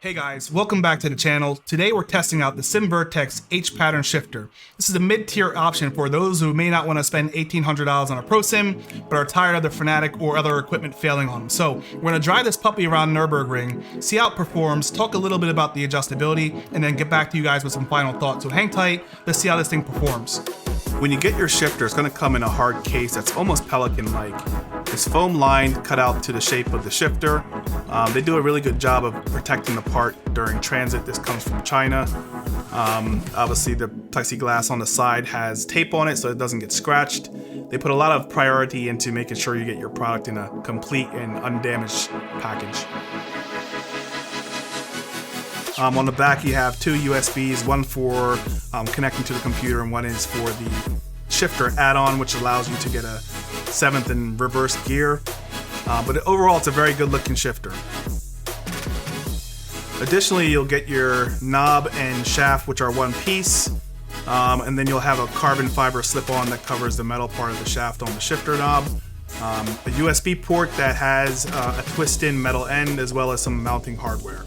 Hey guys, welcome back to the channel. Today we're testing out the SimVertex H-pattern shifter. This is a mid-tier option for those who may not want to spend $1,800 on a Pro Sim, but are tired of the FANATEC or other equipment failing on them. So we're going to drive this puppy around Nürburgring, see how it performs, talk a little bit about the adjustability, and then get back to you guys with some final thoughts. So hang tight, let's see how this thing performs. When you get your shifter, it's going to come in a hard case that's almost Pelican-like. It's foam lined, cut out to the shape of the shifter. They do a really good job of protecting the part during transit. This comes from China. Obviously the plexiglass on the side has tape on it so it doesn't get scratched. They put a lot of priority into making sure you get your product in a complete and undamaged package. On the back you have two USBs, one for connecting to the computer and one is for the shifter add-on, which allows you to get a 7th and reverse gear. But overall it's a very good looking shifter. Additionally, you'll get your knob and shaft, which are one piece, and then you'll have a carbon fiber slip-on that covers the metal part of the shaft on the shifter knob. A USB port that has a twist-in metal end as well as some mounting hardware.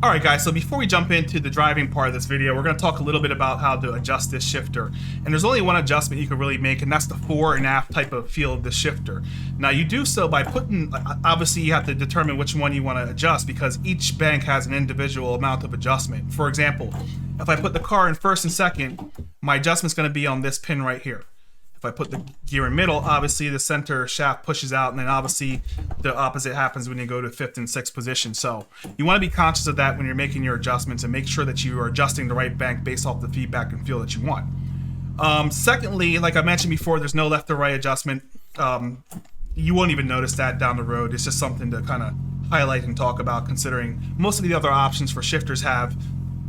Alright guys, so before we jump into the driving part of this video, we're going to talk a little bit about how to adjust this shifter. And there's only one adjustment you can really make, and that's the fore and aft type of feel of the shifter. Now you do so by putting, obviously you have to determine which one you want to adjust because each bank has an individual amount of adjustment. For example, if I put the car in first and second, my adjustment's going to be on this pin right here. If I put the gear in middle, obviously the center shaft pushes out, and then obviously the opposite happens when you go to 5th and 6th position. So you want to be conscious of that when you're making your adjustments and make sure that you are adjusting the right bank based off the feedback and feel that you want. Secondly, like I mentioned before, there's no left or right adjustment. You won't even notice that down the road. It's just something to kind of highlight and talk about, considering most of the other options for shifters have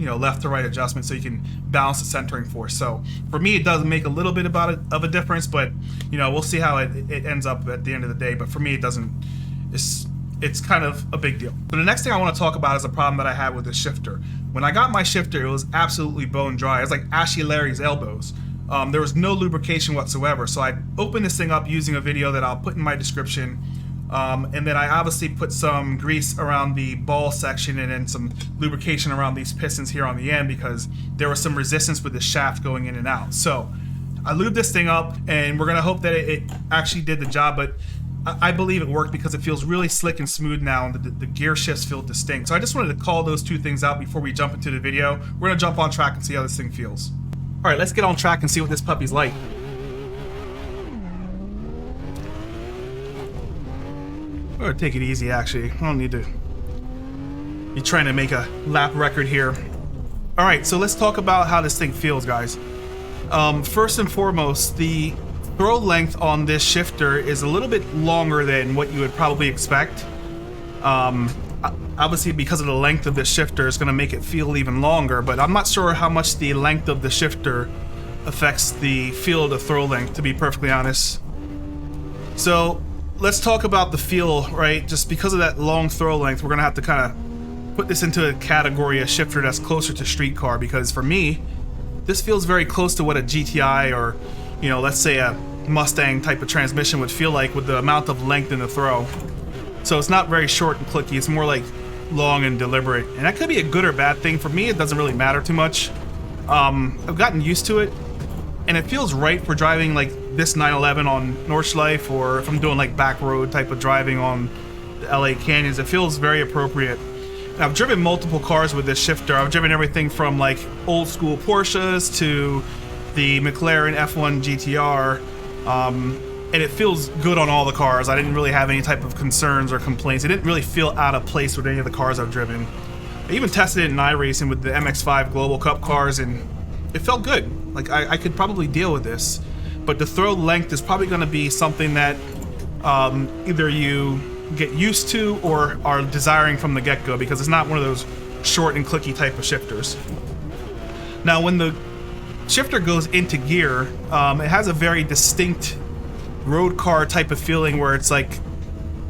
left to right adjustment so you can balance the centering force. So for me, it does make a little bit of a difference, but we'll see how it ends up at the end of the day. But for me, it doesn't. It's kind of a big deal. So the next thing I want to talk about is a problem that I had with this shifter. When I got my shifter, it was absolutely bone dry. It was like Ashy Larry's elbows. There was no lubrication whatsoever. So I opened this thing up using a video that I'll put in my description. And then I obviously put some grease around the ball section and then some lubrication around these pistons here on the end because there was some resistance with the shaft going in and out. So I lubed this thing up and we're gonna hope that it actually did the job, but I believe it worked because it feels really slick and smooth now and the gear shifts feel distinct. So I just wanted to call those two things out before we jump into the video. We're gonna jump on track and see how this thing feels. All right, let's get on track and see what this puppy's like. I'm gonna take it easy actually. I don't need to be trying to make a lap record here. Alright, so let's talk about how this thing feels, guys. First and foremost, the throw length on this shifter is a little bit longer than what you would probably expect. Obviously because of the length of this shifter, it's gonna make it feel even longer, but I'm not sure how much the length of the shifter affects the feel of the throw length, to be perfectly honest. So let's talk about the feel, right? Just because of that long throw length, we're gonna have to kind of put this into a category, a shifter that's closer to street car, because for me, this feels very close to what a GTI or, let's say a Mustang type of transmission would feel like with the amount of length in the throw. So it's not very short and clicky, it's more like long and deliberate. And that could be a good or bad thing. For me, it doesn't really matter too much. I've gotten used to it, and it feels right for driving like this 911 on Nordschleife, or if I'm doing like back road type of driving on the LA canyons, it feels very appropriate. And I've driven multiple cars with this shifter. I've driven everything from like old school Porsches to the McLaren F1 GTR, and it feels good on all the cars. I didn't really have any type of concerns or complaints. It didn't really feel out of place with any of the cars I've driven. I even tested it in iRacing with the MX-5 Global Cup cars, and it felt good. Like I could probably deal with this, but the throw length is probably going to be something that either you get used to or are desiring from the get-go, because it's not one of those short and clicky type of shifters. Now, when the shifter goes into gear, it has a very distinct road car type of feeling where it's like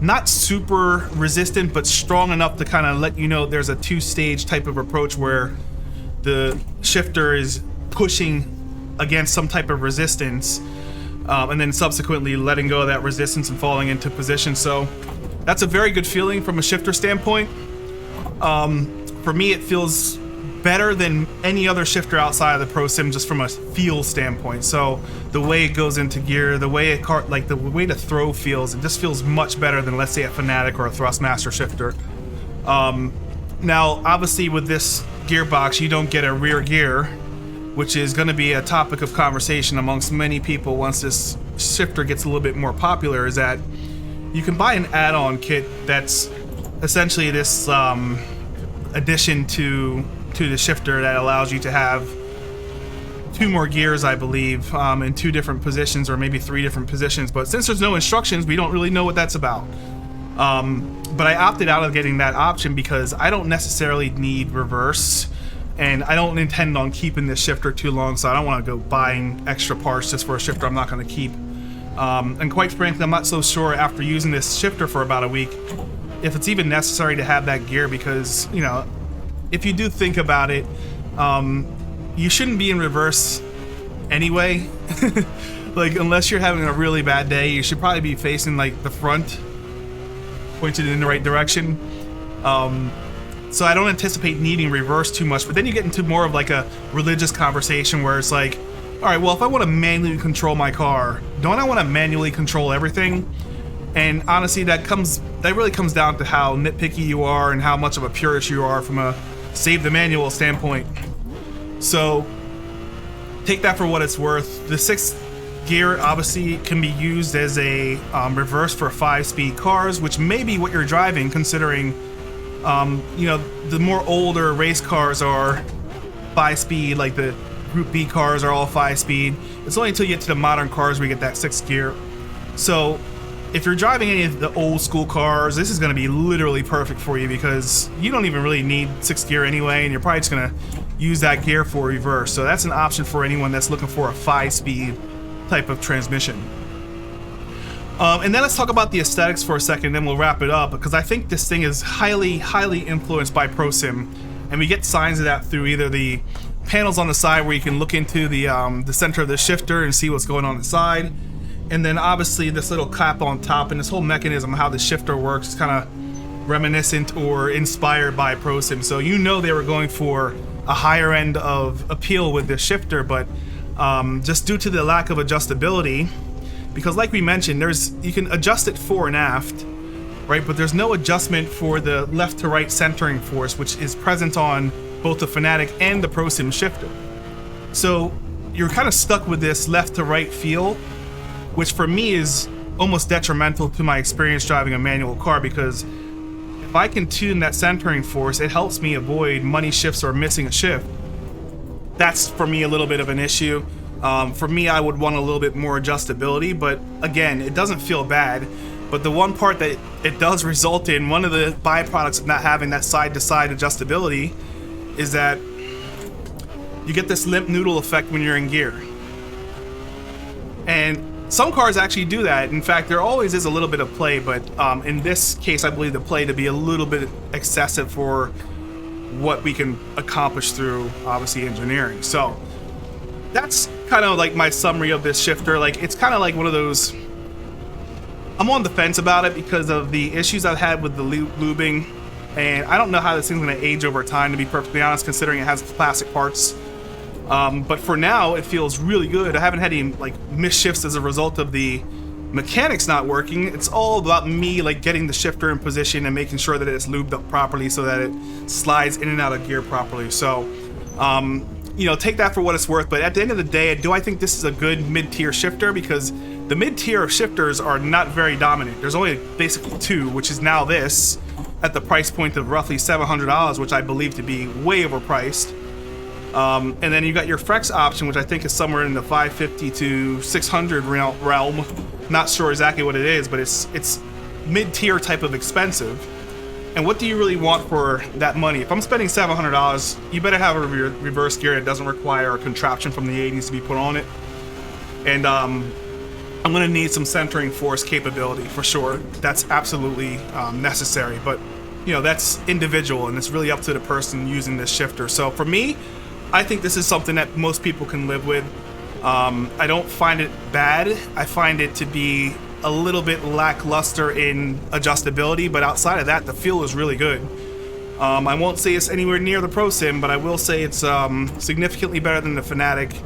not super resistant, but strong enough to kind of let you know there's a two-stage type of approach where the shifter is pushing against some type of resistance, and then subsequently letting go of that resistance and falling into position. So that's a very good feeling from a shifter standpoint. For me, it feels better than any other shifter outside of the Pro Sim, just from a feel standpoint. So the way it goes into gear, the way the way the throw feels, it just feels much better than, let's say, a FANATEC or a Thrustmaster shifter. Now, obviously, with this gearbox, you don't get a rear gear, which is going to be a topic of conversation amongst many people once this shifter gets a little bit more popular, is that you can buy an add-on kit that's essentially this addition to the shifter that allows you to have 2 more gears, I believe, in 2 different positions, or maybe 3 different positions. But since there's no instructions, we don't really know what that's about. But I opted out of getting that option because I don't necessarily need reverse, and I don't intend on keeping this shifter too long, so I don't want to go buying extra parts just for a shifter I'm not going to keep. And quite frankly, I'm not so sure after using this shifter for about a week if it's even necessary to have that gear, because, you know, if you do think about it, you shouldn't be in reverse anyway. Like, unless you're having a really bad day, you should probably be facing like the front, pointed in the right direction. So I don't anticipate needing reverse too much, but then you get into more of like a religious conversation where it's like, all right, well, if I want to manually control my car, don't I want to manually control everything? And honestly, that really comes down to how nitpicky you are and how much of a purist you are from a save the manual standpoint. So take that for what it's worth. The 6th gear obviously can be used as a reverse for 5-speed cars, which may be what you're driving, considering you know, the more older race cars are 5-speed, like the Group B cars are all 5-speed. It's only until you get to the modern cars where you get that 6th gear. So if you're driving any of the old school cars, this is going to be literally perfect for you, because you don't even really need 6th gear anyway, and you're probably just going to use that gear for reverse. So that's an option for anyone that's looking for a 5-speed type of transmission. And then let's talk about the aesthetics for a second, then we'll wrap it up, because I think this thing is highly, highly influenced by Pro Sim, and we get signs of that through either the panels on the side where you can look into the center of the shifter and see what's going on inside, and then obviously this little cap on top, and this whole mechanism, how the shifter works, is kind of reminiscent or inspired by Pro Sim. So you know they were going for a higher end of appeal with this shifter, but just due to the lack of adjustability, because like we mentioned, you can adjust it fore and aft, right? But there's no adjustment for the left to right centering force, which is present on both the FANATEC and the Pro Sim shifter. So you're kind of stuck with this left to right feel, which for me is almost detrimental to my experience driving a manual car, because if I can tune that centering force, it helps me avoid money shifts or missing a shift. That's for me a little bit of an issue. For me, I would want a little bit more adjustability, but again, it doesn't feel bad. But the one part that it does result in, one of the byproducts of not having that side-to-side adjustability, is that you get this limp noodle effect when you're in gear. And some cars actually do that. In fact, there always is a little bit of play, but in this case, I believe the play to be a little bit excessive for what we can accomplish through, obviously, engineering. So that's kind of like my summary of this shifter. Like, it's kind of like one of those, I'm on the fence about it because of the issues I've had with the lubing, and I don't know how this thing's going to age over time, to be perfectly honest, considering it has plastic parts. But for now, it feels really good. I haven't had any like misshifts as a result of the mechanics not working. It's all about me like getting the shifter in position and making sure that it's lubed up properly so that it slides in and out of gear properly. So you know, take that for what it's worth. But at the end of the day, do I think this is a good mid-tier shifter? Because the mid-tier of shifters are not very dominant. There's only basically 2, which is now this, at the price point of roughly $700, which I believe to be way overpriced. And then you got your flex option, which I think is somewhere in the 550 to 600 realm. Not sure exactly what it is, but it's mid-tier type of expensive. And what do you really want for that money? If I'm spending $700, you better have a reverse gear that doesn't require a contraption from the 80s to be put on it. And I'm gonna need some centering force capability for sure. That's absolutely necessary, but you know, that's individual and it's really up to the person using this shifter. So for me, I think this is something that most people can live with. I don't find it bad. I find it to be a little bit lackluster in adjustability, but outside of that, the feel is really good. I won't say it's anywhere near the Pro Sim, but I will say it's significantly better than the FANATEC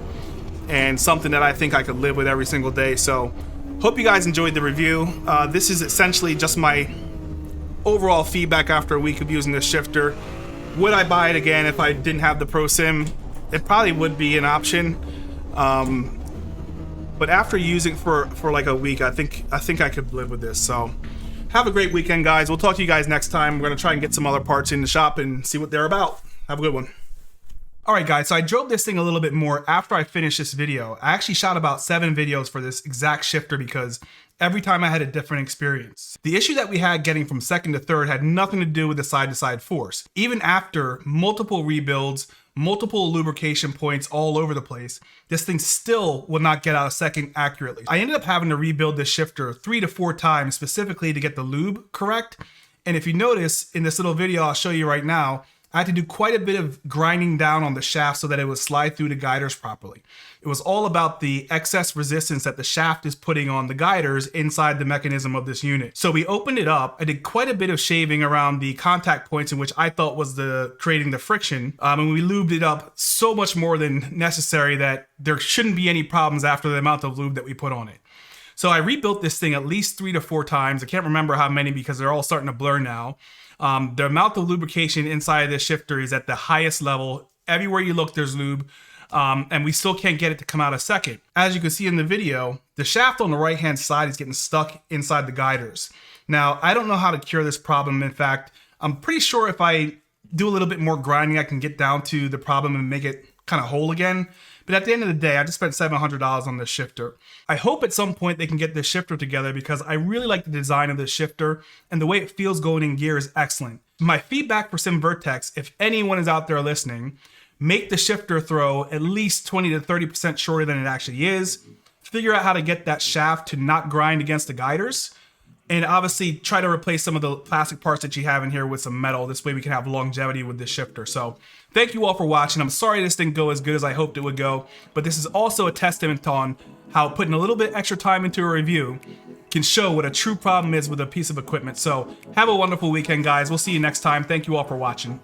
and something that I think I could live with every single day. So hope you guys enjoyed the review. This is essentially just my overall feedback after a week of using this shifter. Would I buy it again if I didn't have the Pro Sim? It probably would be an option. But after using for like a week, I think I could live with this. So have a great weekend, guys. We'll talk to you guys next time. We're gonna try and get some other parts in the shop and see what they're about. Have a good one. All right, guys, so I drove this thing a little bit more after I finished this video. I actually shot about 7 videos for this exact shifter because every time I had a different experience. The issue that we had getting from second to third had nothing to do with the side-to-side force. Even after multiple rebuilds, multiple lubrication points all over the place, this thing still would not get out of second accurately. I ended up having to rebuild this shifter 3 to 4 times specifically to get the lube correct. And if you notice in this little video I'll show you right now, I had to do quite a bit of grinding down on the shaft so that it would slide through the guiders properly. It was all about the excess resistance that the shaft is putting on the guiders inside the mechanism of this unit. So we opened it up. I did quite a bit of shaving around the contact points in which I thought was creating the friction. And we lubed it up so much more than necessary that there shouldn't be any problems after the amount of lube that we put on it. So I rebuilt this thing at least 3 to 4 times. I can't remember how many because they're all starting to blur now. The amount of lubrication inside of this shifter is at the highest level. Everywhere you look, there's lube, and we still can't get it to come out a second. As you can see in the video, the shaft on the right-hand side is getting stuck inside the guiders. Now, I don't know how to cure this problem. In fact, I'm pretty sure if I do a little bit more grinding, I can get down to the problem and make it kind of whole again. But at the end of the day, I just spent $700 on this shifter. I hope at some point they can get this shifter together because I really like the design of this shifter and the way it feels going in gear is excellent. My feedback for SimVertex, if anyone is out there listening, make the shifter throw at least 20 to 30% shorter than it actually is. Figure out how to get that shaft to not grind against the guiders. And obviously try to replace some of the plastic parts that you have in here with some metal. This way we can have longevity with this shifter. So thank you all for watching. I'm sorry this didn't go as good as I hoped it would go, but this is also a testament on how putting a little bit extra time into a review can show what a true problem is with a piece of equipment. So have a wonderful weekend, guys. We'll see you next time. Thank you all for watching.